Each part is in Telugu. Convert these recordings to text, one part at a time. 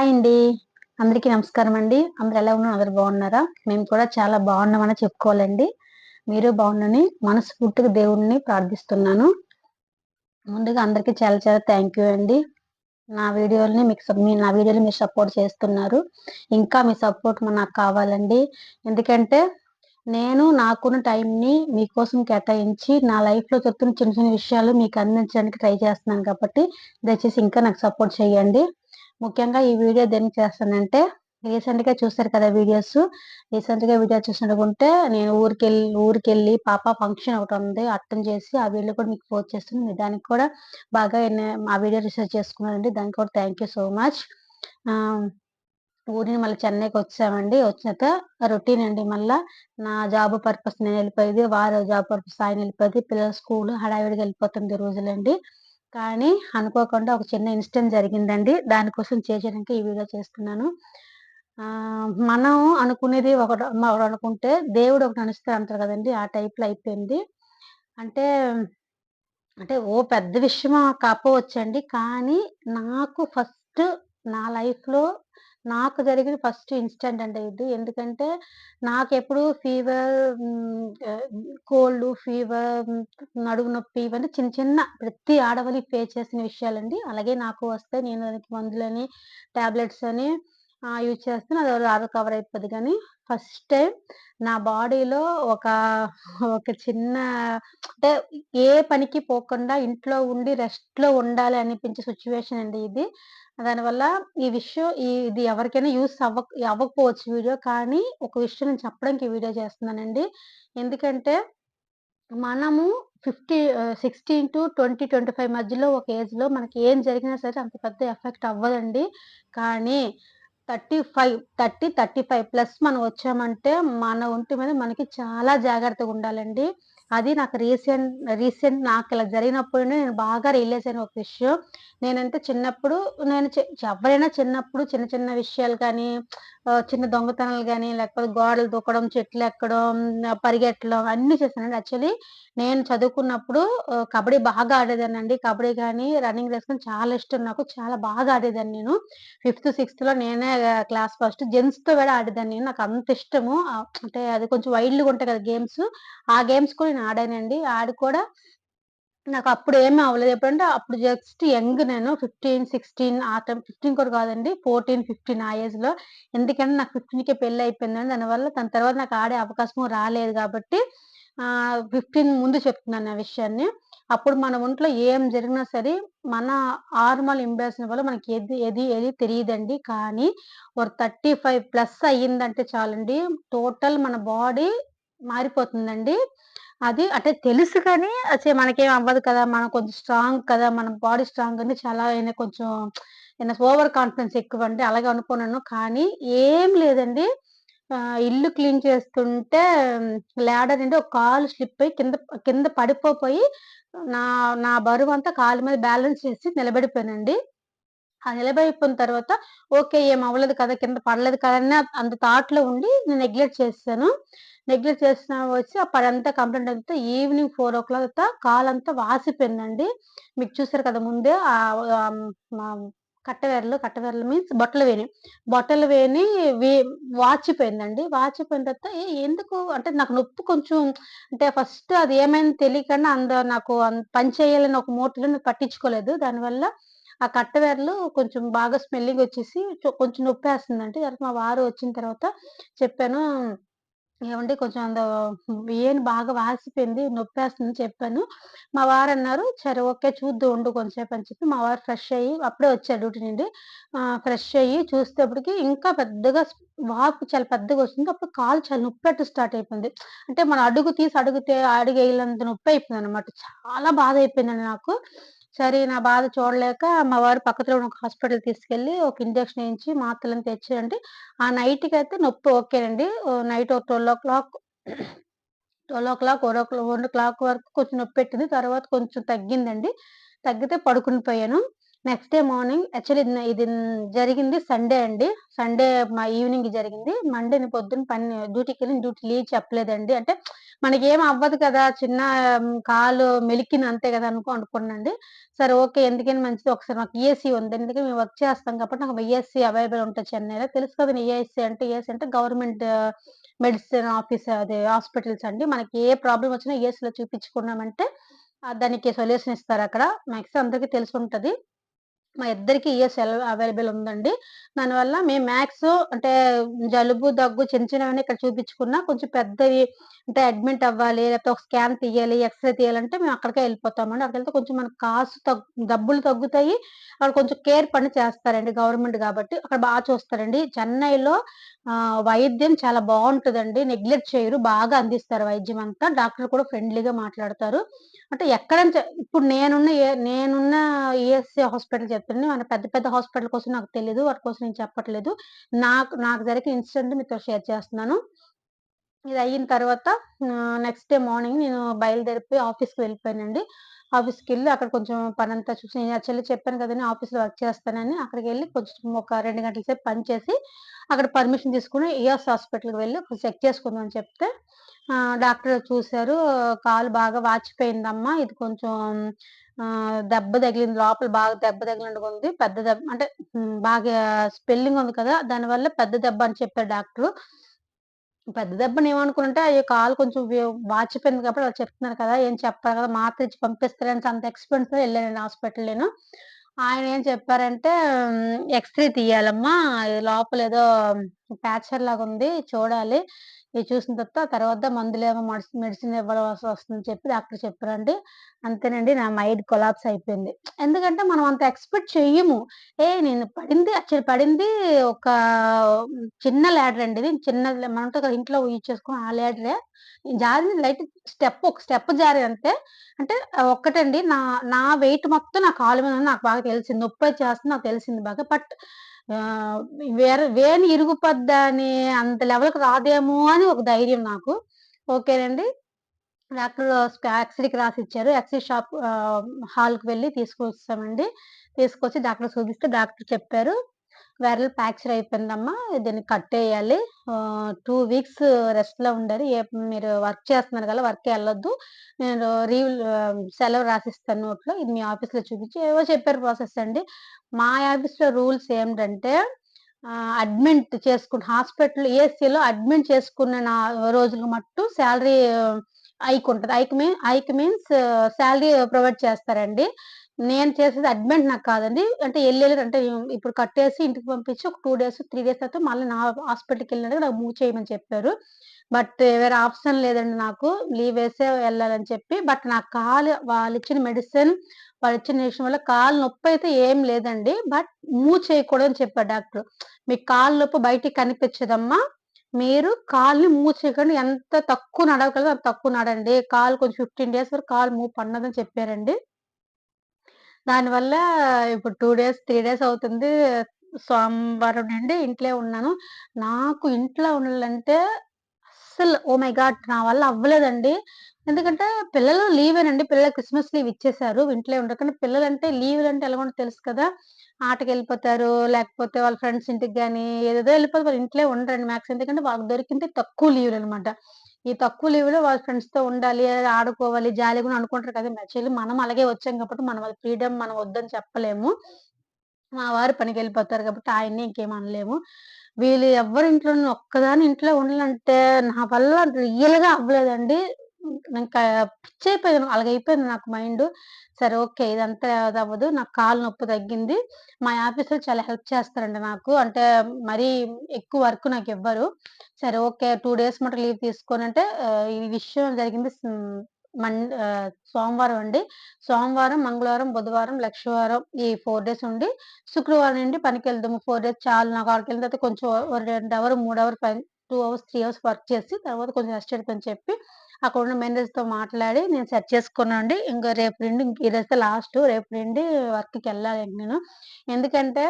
హాయ్ అండి. అందరికీ నమస్కారం అండి. అందరూ ఎలా ఉన్నారు? అందరూ బాగున్నారా? మేము కూడా చాలా బాగున్నామనే చెప్పుకోవాలండి. మీరు బాగుండని మనస్ఫూర్తిగా దేవుడిని ప్రార్థిస్తున్నాను. ముందుగా అందరికీ చాలా చాలా థ్యాంక్ యూ అండి. నా వీడియోని మీరు సపోర్ట్ చేస్తున్నారు. ఇంకా మీ సపోర్ట్ నాకు కావాలండి. ఎందుకంటే నాకున్న టైంని మీకోసం కేటాయించి నా లైఫ్‌లో జరుగుతున్న చిన్న చిన్న విషయాలు మీకు అందించడానికి ట్రై చేస్తున్నాను కాబట్టి దయచేసి ఇంకా నాకు సపోర్ట్ చేయండి. ముఖ్యంగా ఈ వీడియో దేనికి చేస్తానంటే రీసెంట్‌గా చూసారు కదా వీడియోస్. రీసెంట్‌గా వీడియో చూసినట్టుగుంటే నేను ఊరికెళ్ళి పాప ఫంక్షన్ ఒకటుంది. అటెండ్ చేసి ఆ వీడియో కూడా మీకు పోస్ట్ చేస్తున్నాను. మీరు దానికి కూడా బాగా ఆ వీడియో రిసర్చ్ చేసుకున్నారండి. దానికి కూడా థ్యాంక్ యూ సో మచ్. ఆహ్, ఊరిని మళ్ళీ చెన్నైకొచ్చేసామండి. వచ్చాక రొటీన్ అండి మళ్ళా. నా జాబ్ పర్పస్ నేనెళ్ళిపోయేది. వారు జాబ్ పర్పస్ ఆయనెళ్ళిపోయేది. పిల్లల స్కూలు హడావిడిగా ఎళ్ళిపోతుంది రోజులండి. కానీ అనుకోకుండా ఒక చిన్న ఇన్సిడెంట్ జరిగిందండి. దానికోసం చేయడానికి ఈ వీడియో చేస్తున్నాను. మనం అనుకునేది ఒకటనుకుంటే దేవుడు ఒకటి అనుస్తాడు అంటారు కదండీ! ఆ టైప్‌లో అయిపోయింది. అంటే, ఓ పెద్ద విషయమా కాపోవచ్చండి. కానీ నాకు ఫస్ట్ నా లైఫ్‌లో నాకు జరిగిన ఫస్ట్ ఇన్సిడెంట్ అండి ఇది. ఎందుకంటే నాకెప్పుడు ఫీవర్ కోల్డ్, ఫీవర్, నడుము నొప్పి ఇవన్నీ చిన్న చిన్న ప్రతి ఆడవాళ్ళు ఫేస్ చేసిన విషయాలండి. అలాగే నాకు వస్తే నేను దానికి మందులని, టాబ్లెట్స్ అని యూజ్ చేస్తాను. అది కవర్ అయిపోద్ది గానీ ఫస్ట్ టైమ్ నా బాడీలో ఒక ఒక చిన్న అంటే ఏ పనికి పోకుండా ఇంట్లో ఉండి రెస్ట్‌లో ఉండాలి అనిపించే సిట్యుయేషన్ అండి ఇది. దానివల్ల ఈ విషయం ఇది ఎవరికైనా యూజ్ అవ్వకపోవచ్చు వీడియో. కానీ ఒక విషయం నేను చెప్పడానికి ఈ వీడియో చేస్తున్నానండి. ఎందుకంటే మనము 16-20, 25 మధ్యలో ఒక ఏజ్‌లో మనకి ఏం జరిగినా సరే అంత పెద్ద ఎఫెక్ట్ అవ్వదండి. కానీ 35 ప్లస్ మనం వచ్చామంటే మన ఒంటి మీద మనకి చాలా జాగ్రత్తగుండాలండి. అది నాకు రీసెంట్ నాకిలా జరిగినప్పుడే నేను బాగా రియలైజ్ అయిన ఒక విషయం. నేనంటే చిన్నప్పుడు నేను ఎవరైనా చిన్నప్పుడు చిన్న చిన్న విషయాలు కానీ, చిన్న దొంగతనాలు గాని, లేకపోతే గోడలు దూకడం, చెట్లెక్కడం, పరిగెట్టడం అన్నీ చేశానండి. యాక్చువల్లీ నేను చదువుకున్నప్పుడు కబడ్డీ బాగా ఆడేదాన్నండి. కబడ్డీ గాని, రన్నింగ్ రేస్ గాని చాలా ఇష్టం నాకు. చాలా బాగా ఆడేదాన్ని నేను. ఫిఫ్త్, సిక్స్త్‌లో నేనే క్లాస్ ఫస్ట్. జెంట్స్‌తో కూడా ఆడేదాన్ని నేను. నాకంత ఇష్టము. అంటే అది కొంచెం వైల్డ్‌గా ఉంటాయి కదా గేమ్స్. ఆ గేమ్స్ కూడా నేను ఆడానండి. ఆడి కూడా నాకప్పుడు ఏమి అవ్వలేదు. ఎప్పుడంటే అప్పుడు జస్ట్ యంగ్ నేను 15, 16 ఆ టైం 15 కూడా కాదండి. 14, 15 ఆ ఏజ్‌లో. ఎందుకంటే నాకు 15కే పెళ్లయిపోయిందండి. దాని తర్వాత నాకు ఆడే అవకాశం రాలేదు గాబట్టి 15 ముందు చెప్తున్నాను ఆ విషయాన్ని. అప్పుడు మన ఒంట్లో ఏం జరిగినా సరే మన హార్మోన్ ఇంబాలెన్స్ వల్ల మనకి ఏది తెలీదండి. కానీ ఒక 35 ప్లస్ అయ్యిందంటే చాలండి టోటల్ మన బాడీ మారిపోతుందండి. అది అంటే తెలుసు కానీ మనకేం అవ్వదు కదా! మనం కొంచెం స్ట్రాంగ్ కదా! మన బాడీ స్ట్రాంగ్ అని చాలా కొంచెం ఓవర్ కాన్ఫిడెన్స్ ఎక్కువండి. అలాగే అనుకున్నాను. కానీ ఏం లేదండి. ఇల్లు క్లీన్ చేస్తుంటే లాడర్ నుండి ఒక కాలు స్లిప్ అయ్యి కింద కింద పడిపోయి నా నా బరువంతా కాలు మీద బ్యాలెన్స్ చేసి నిలబడిపోయానండి. ఆ నిలబడిపోయిన తర్వాత ఓకే. ఏం అవ్వలేదు కదా! కింద పడలేదు కదా! అని అంత థాట్‌లో ఉండి నేను నెగ్లెక్ట్ చేసేసాను. నెగ్లెక్ట్ చేసిన వచ్చి ఆ పనంతా కంప్లీట్ అయితే ఈవినింగ్ 4:00 కాలంతా వాసిపోయిందండి. మీకు చూసారు కదా! ముందే మా కట్టెవిరలు మీన్స్ బొట్టల వేలు. బొట్టల వేని వి వాచిపోయిందండి. వాచిపోయిన తర్వాత ఎందుకు అంటే నాకు నొప్పి కొంచెం అంటే ఫస్ట్ అది ఏమైందో తెలియకుండా నాకు పని చేయాలని ఒక మోటివ్‌లో నేను పట్టించుకోలేదు. దానివల్ల ఆ కట్టెవిరలు కొంచెం బాగా స్మెల్లింగొచ్చేసి కొంచెం నొప్పేస్తుందండి. తర్వాత మా వారు వచ్చిన తర్వాత చెప్పాను. ఏవండీ కొంచెం బాగా వాసిపోయింది, నొప్పేస్తుందని చెప్పాను. మా వారన్నారు, "సరే ఓకే. చూద్దువు ఉండు కొంసేపు" అని చెప్పి మా వారు ఫ్రెష్ అయ్యి అప్పుడే వచ్చారు డ్యూటీ నుండి. ఫ్రెష్ అయ్యి చూసేటప్పటికి ఇంకా పెద్దగా వాపు చాలా పెద్దగొస్తుంది. అప్పుడు కాలు చాలా నొప్పెట్ట స్టార్ట్ అయిపోయింది. అంటే మనం అడుగు తీసి అడుగేయలంత నొప్పయిపోయిందనమాట. చాలా బాధయిపోయిందండి నాకు. సరే నా బాధ చూడలేక మా వారు పక్కలో ఉన్న ఒక హాస్పిటల్‌కి తీసుకెళ్ళి ఒక ఇంజెక్షన్ ఏయించి మాత్రలని తెచ్చారండి. ఆ నైట్‌కైతే నొప్పి ఓకేనండి. నైట్ ఒక 12:00 వరకు కొంచెం నొప్పెట్టింది. తర్వాత కొంచెం తగ్గిందండి. తగ్గితే పడుకొని పోయాను. నెక్స్ట్ డే మార్నింగ్ యాక్చువల్లీ ఇది జరిగింది సండే అండి. సండే ఈవినింగ్ జరిగింది. మండే నేను పొద్దున్న డ్యూటీకెళ్ళి డ్యూటీ లీవ్ చెప్పలేదండి. అంటే మనకేం అవ్వదు కదా! చిన్న కాలు మెలికిన అంతే కదా! అనుకున్నానండి. సరే ఓకే. ఎందుకైనా మంచిది ఒకసారి మాకు ఈఎస్‌సీ ఉంది. ఎందుకంటే మేము వర్క్ చేస్తాం కాబట్టి నాకు ఈఎస్‌సీ అవైలబుల్ ఉంటది చెన్నైలో. తెలుసు కదండీ ఈఎస్‌సీ అంటే గవర్నమెంట్ మెడిసిన్ ఆఫీస్ అదే హాస్పిటల్స్ అండి. మనకి ఏ ప్రాబ్లమ్ వచ్చినా ఈఎస్‌సీలో చూపించుకున్నామంటే దానికి సొల్యూషన్ ఇస్తారక్కడ. మాక్సిమం అందరికి తెలిసుంటది. మా ఇద్దరికీ అవైలబుల్ ఉందండి. దానివల్ల మేము అంటే జలుబు, దగ్గు చిన్న చిన్నవన్నీ ఇక్కడ చూపించుకున్నా కొంచెం పెద్దవి అంటే అడ్మిట్ అవ్వాలి, లేకపోతే ఒక స్కాన్ తీయాలి, ఎక్స్‌రే తీయాలంటే మేము అక్కడికే ఎళ్ళిపోతామండి. అక్కడికెళ్తే కొంచెం మనకు కాస్ట్ డబ్బులు తగ్గుతాయి. అక్కడ కొంచెం కేర్ పని చేస్తారండి గవర్నమెంట్ గాబట్టి. అక్కడ చూస్తారండి. చెన్నైలో వైద్యం చాలా బావుంటదండి. నెగ్లెక్ట్ చేయరు. బాగా అందిస్తారు వైద్యమంతా. డాక్టర్లు కూడా ఫ్రెండ్లీగా మాట్లాడతారు. అంటే ఎక్కడంటే ఇప్పుడు నేనున్న ఈఎస్‌సీ హాస్పిటల్ చెప్తున్నా. మన పెద్ద పెద్ద హాస్పిటల్ కోసం నాకు తెలీదు. వాటి కోసం నేను చెప్పట్లేదు. నాకు నాకు జరిగిన ఇన్సిడెంట్ మీతో షేర్ చేస్తున్నాను. ఇదయిన తర్వాత నెక్స్ట్ డే మార్నింగ్ నేను బయలుదేరిపోయి ఆఫీస్‌కి వెళ్ళిపోయానండి. ఆఫీస్‌కెళ్ళి అక్కడ కొంచెం పనంతా చూసి నేను యాక్చువల్లీ చెప్పాను కదండీ! ఆఫీస్‌లో వర్క్ చేస్తానని. అక్కడికెళ్ళి కొంచెం ఒక 2 గంటల సేపు పని చేసి, అక్కడ పర్మిషన్ తీసుకొని ఈఎస్ హాస్పిటల్‌కి వెళ్లి ఒకసారి చెక్ చేసుకుందామని చెప్తే డాక్టర్ చూసారు. "కాలు బాగా వాచిపోయిందమ్మా. ఇది కొంచెం దెబ్బ తగిలింది. లోపల బాగా దెబ్బ తగిలినట్టుగుంది. పెద్ద దెబ్బ అంటే బాగా స్వెల్లింగ్ ఉంది కదా! దానివల్ల పెద్ద దెబ్బ" అని చెప్పారు డాక్టరు. పెద్ద దెబ్బనేమనుకున్నానంటే, అయ్యో! కాలు కొంచెం వాచిపోయింది కాబట్టి వాళ్ళు చెప్తున్నారు కదా! ఏం చెప్పరు కదా! మాత్ర ఇచ్చి పంపిస్తారనేసి అంత ఎక్స్‌పెన్స్‌తో ఎళ్ళానండి హాస్పిటల్ నేను. ఆయనేం చెప్పారంటే, "ఎక్స్‌రే తీయాలమ్మా. లోపలేదో ఫ్రాక్చర్ లాగుంది చూడాలి. ఇది చూసిన తర్వాత మందులేమో మెడిసిన్ ఇవ్వాల్సి వస్తుందని" చెప్పి డాక్టర్ చెప్పారండి. అంతేనండి నా మైండ్ కొలాప్స్ అయిపోయింది. ఎందుకంటే మనం అంత ఎక్స్‌పెక్ట్ చెయ్యము. నేను పడింది ఒక చిన్న ల్యాడర్ అండి ఇది. చిన్నది మనం ఉంటది కదా! ఇంట్లో యూజ్ చేసుకోం ఆ ల్యాడరే. జారింది లైట్ ఒక స్టెప్ జారాను అంతే. అంటే ఒక్కటండి నా వెయిట్ మొత్తం నా కాలు మీద ఉంది నాకు బాగా తెలిసింది. నొప్పైతే చేస్తుంది నాకు తెలిసింది బాగా. బట్ ఆహ్, వేలు ఇరుగుపద్దా అని అంత లెవెల్‌కి రాదేమో అని ఒక ధైర్యం నాకు. ఓకేనండి. డాక్టరు ఎక్స్‌రేకి రాసిచ్చారు. హాల్‌కి వెళ్లి తీసుకొచ్చేసామండి. తీసుకొచ్చి డాక్టర్‌కి చూపిస్తే డాక్టర్ చెప్పారు, "వెరల్ ఫ్రాక్చర్ అయిపోయిందమ్మా. దీన్ని కట్టేయాలి. 2 వీక్స్ రెస్ట్‌లో ఉండాలి. మీరు వర్క్ చేస్తున్నారు కదా! వర్క్‌కెళ్ళొద్దు. నేను సెలవు రాసిస్తాను నోట్‌లో. ఇది మీ ఆఫీస్‌లో చూపించి" ఏవో చెప్పారు ప్రాసెస్ అండి. మా ఆఫీస్‌లో రూల్స్ ఏంటంటే హాస్పిటల్ ఏఎస్‌సీలో అడ్మిట్ చేసుకున్న రోజులు మట్టు సాలరీ హైక్ ఉంటది. హైక్ మీన్స్ సాలరీ ప్రొవైడ్ చేస్తారండి. నేను చేసేది అడ్మిట్ నాకు కాదండి. అంటే అంటే ఇప్పుడు కట్టేసి ఇంటికి పంపించి ఒక 2 డేస్, 3 డేస్ తర్వాత మళ్ళీ నా హాస్పిటల్‌కెళ్ళినట్టుగా నాకు మూవ్ చేయమని చెప్పారు. బట్ వేరే ఆప్షన్ లేదండి నాకు. లీవ్ వేసే వెళ్ళాలని చెప్పి. బట్ నా కాలు వాళ్ళిచ్చిన మెడిసిన్, వాళ్ళిచ్చిన ఇంజెక్షన్ వల్ల కాలు నొప్పైతే ఏం లేదండి. బట్ మూవ్ చేయకూడదని చెప్పారు డాక్టరు. "మీకు కాలు నొప్పి బయటికి కనిపించదమ్మా. మీరు కాలుని మూవ్ చేయకండి. ఎంత తక్కువ నడవగలరో అంత తక్కువ నడండి. కాలు కొంచెం 15 డేస్ వరకు కాలు మూవ్ పడనని" చెప్పారండి. దానివల్ల ఇప్పుడు 2 డేస్, 3 డేస్ అవుతుంది. సోమవారం నుండి ఇంట్లో ఉన్నాను. నాకు ఇంట్లో ఉండాలంటే అస్సలు ఓహ్ మై గాడ్! నా వల్ల అవ్వలేదండి. ఎందుకంటే పిల్లలు లీవేనండి. పిల్లలకి క్రిస్మస్ లీవ్ ఇచ్చేసారు. ఇంట్లో ఉండరు. కానీ పిల్లలంటే లీవులంటే ఎలాగుంటదో తెలుసు కదా! ఆటకెళ్ళిపోతారు. లేకపోతే వాళ్ళ ఫ్రెండ్స్ ఇంటికి గాని ఏదేదో ఎళ్ళిపోతారు. వాళ్ళ ఇంట్లో ఉండరండి మ్యాక్స్. ఎందుకంటే వాళ్ళకి దొరికింది తక్కువ లీవులనమాట. ఈ తక్కువ లీవ్‌లో వాళ్ళ ఫ్రెండ్స్‌తో ఉండాలి, ఆడుకోవాలి, జాలీగాని అనుకుంటారు కదా! యాక్చువల్లీ మనం అలాగే వచ్చాం కాబట్టి మనం వాళ్ళ ఫ్రీడమ్ మనం వద్దని చెప్పలేము. మా వారు పనికెళ్ళిపోతారు కాబట్టి ఆయన్ని ఇంకేమి అనలేము. వీళ్ళు ఎవ్వరు ఇంట్లో ఒక్కదాన్ని ఇంట్లో ఉండాలంటే నా వల్ల రియల్‌గా అవ్వలేదండి. ఇంకా పిచ్చయిపోయాను. అలాగైపోయింది నాకు మైండు. సరే ఓకే. ఇదంతా అదవ్వదు. నాకు కాలు నొప్పి తగ్గింది. మా ఆఫీస్‌లో చాలా హెల్ప్ చేస్తారండి నాకు. అంటే మరీ ఎక్కువ వర్క్ నాకివ్వరు. సరే ఓకే. 2 డేస్ మటుకు లీవ్ తీసుకోనంటే ఈ విషయం జరిగింది సోమవారం అండి. సోమవారం, మంగళవారం, బుధవారం, లక్షవారం ఈ 4 డేస్ ఉండి శుక్రవారం నుండి పనికెళ్దాము. 4 డేస్ చాలు నాకు అక్కడికెళ్ళిన తర్వాత కొంచెం ఓ 2 hour, 3 hour 2 hours, 3 hours work చేసి తర్వాత కొంచెం రెస్ట్ எடுக்கని చెప్పి అక్కడున్న మేనేజర్‌తో మాట్లాడి నేను సెట్ చేసుకున్నానండి. ఇంక రేపు నుండి ఇంక ఈరోజుతో లాస్టు. రేపు నుండి వర్క్‌కెళ్ళాలండి నేను. ఎందుకంటే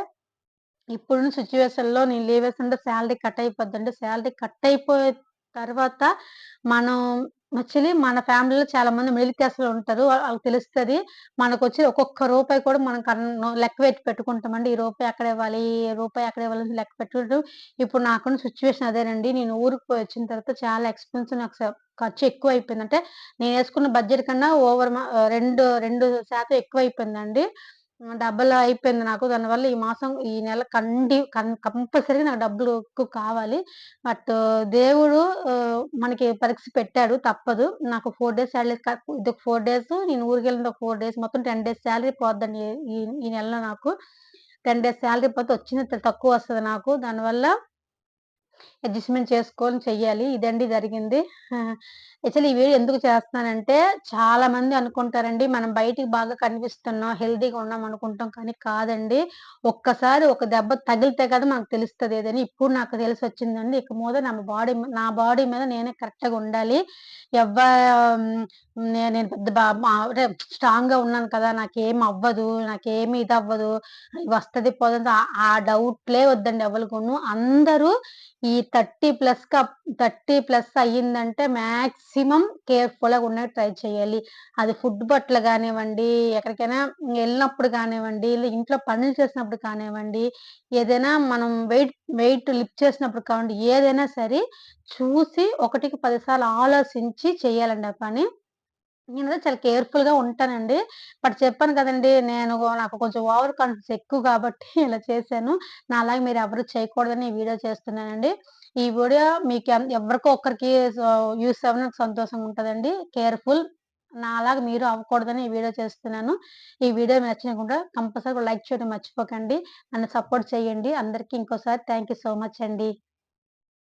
ఇప్పుడున్న సిట్యుయేషన్‌లో నేను లీవ్ యేసుంటే సాలరీ కట్ అయిపోద్దండి. సాలరీ కట్ అయిపోయే తర్వాత మనం యాక్చువల్లీ మన ఫ్యామిలీలో చాలా మంది మిడిల్ క్లాస్‌లో ఉంటారు. ఆళ్ళకి తెలుస్తది. మనకొచ్చే ఒక్కొక్క రూపాయి కూడా మనం లెక్క పెట్టి పెట్టుకుంటామండి. ఈ రూపాయి అక్కడ ఇవ్వాలి, ఈ రూపాయి అక్కడ ఇవ్వాలని లెక్క పెట్టుకుంటాం. ఇప్పుడు నాకున్న సిట్యుయేషన్ అదేనండి. నేను ఊరికి పోయొచ్చిన తర్వాత చాలా ఎక్స్‌పెన్సివ్ నాకు ఖర్చు ఎక్కువైపోయింది. అంటే నేనేసుకున్న బడ్జెట్ కన్నా 2% ఎక్కువైపోయిందండి. డబల్ అయిపోయింది నాకు. దానివల్ల ఈ మాసం ఈ నెల కంపల్సరీగా నాకు డబ్బులు ఎక్కువ కావాలి. బట్ దేవుడు మనకి పరీక్ష పెట్టాడు తప్పదు. నాకు 4 డేస్ సాలరీ ఇదొక 4 డేస్ నేను ఊరికెళ్ళింది ఒక 4 డేస్ మొత్తం 10 డేస్ సాలరీ పోద్దండి ఈ ఈ నెలలో నాకు. 10 డేస్ సాలరీ పోతే వచ్చింది తక్కువొస్తది నాకు. దానివల్ల అడ్జస్ట్‌మెంట్ చేసుకొని చెయ్యాలి. ఇదండి జరిగింది. యాక్చువల్లీ ఈ వీడియో ఎందుకు చేస్తున్నానంటే, చాలా మంది అనుకుంటారండి, మనం బయటికి బాగా కనిపిస్తున్నాం, హెల్తీగా ఉన్నాం అనుకుంటాం. కానీ కాదండి. ఒక్కసారి ఒక దెబ్బ తగిలితే కదా మనకు తెలుస్తది ఏదని. ఇప్పుడు నాకు తెలిసొచ్చిందండి. ఇక మీద నా బాడీ మీద నేనే కరెక్ట్‌గా ఉండాలి. ఎవ్వ హ్మ్, నేను పెద్ద అంటే స్ట్రాంగ్‌గా ఉన్నాను కదా! నాకేమి ఇదవ్వదు. వస్తది పోతది ఆ డౌట్‌లే వద్దండి ఎవ్వలికును. అందరూ ఈ 30 ప్లస్ అయ్యిందంటే మాక్సిమం కేర్‌ఫుల్‌గా ఉండడానికి ట్రై చేయాలి. అది ఫుడ్ పట్ల గానివ్వండి, ఎక్కడికైనా ఎళ్ళినప్పుడు గానివ్వండి, ఇంట్లో పనులు చేసినప్పుడు కానివ్వండి, ఏదైనా మనం వెయిట్ లిఫ్ట్ చేసినప్పుడు కావండి, ఏదైనా సరే చూసి ఒకటికి 10 సార్లు ఆలోచించి చేయాలండి ఆ పని. నేనైతే చాలా కేర్‌ఫుల్‌గా ఉంటానండి. బట్ చెప్పాను కదండీ! నాకు కొంచెం ఓవర్ కాన్ఫిడెన్స్ ఎక్కువ కాబట్టి ఇలా చేశాను. నాలాగా మీరెవరు చేయకూడదని ఈ వీడియో చేస్తున్నానండి. ఈ వీడియో మీకు ఎవరికో ఒక్కరికి యూజ్ అవ్వని నాకు సంతోషంగా ఉంటదండి. కేర్‌ఫుల్. నాలాగా మీరు అవ్వకూడదని ఈ వీడియో చేస్తున్నాను. ఈ వీడియో మీకు నచ్చినకుంటే కంపల్సరీగా లైక్ చేయడం మర్చిపోకండి. నన్ను సపోర్ట్ చేయండి. అందరికి ఇంకోసారి థాంక్ యూ సో మచ్ అండి.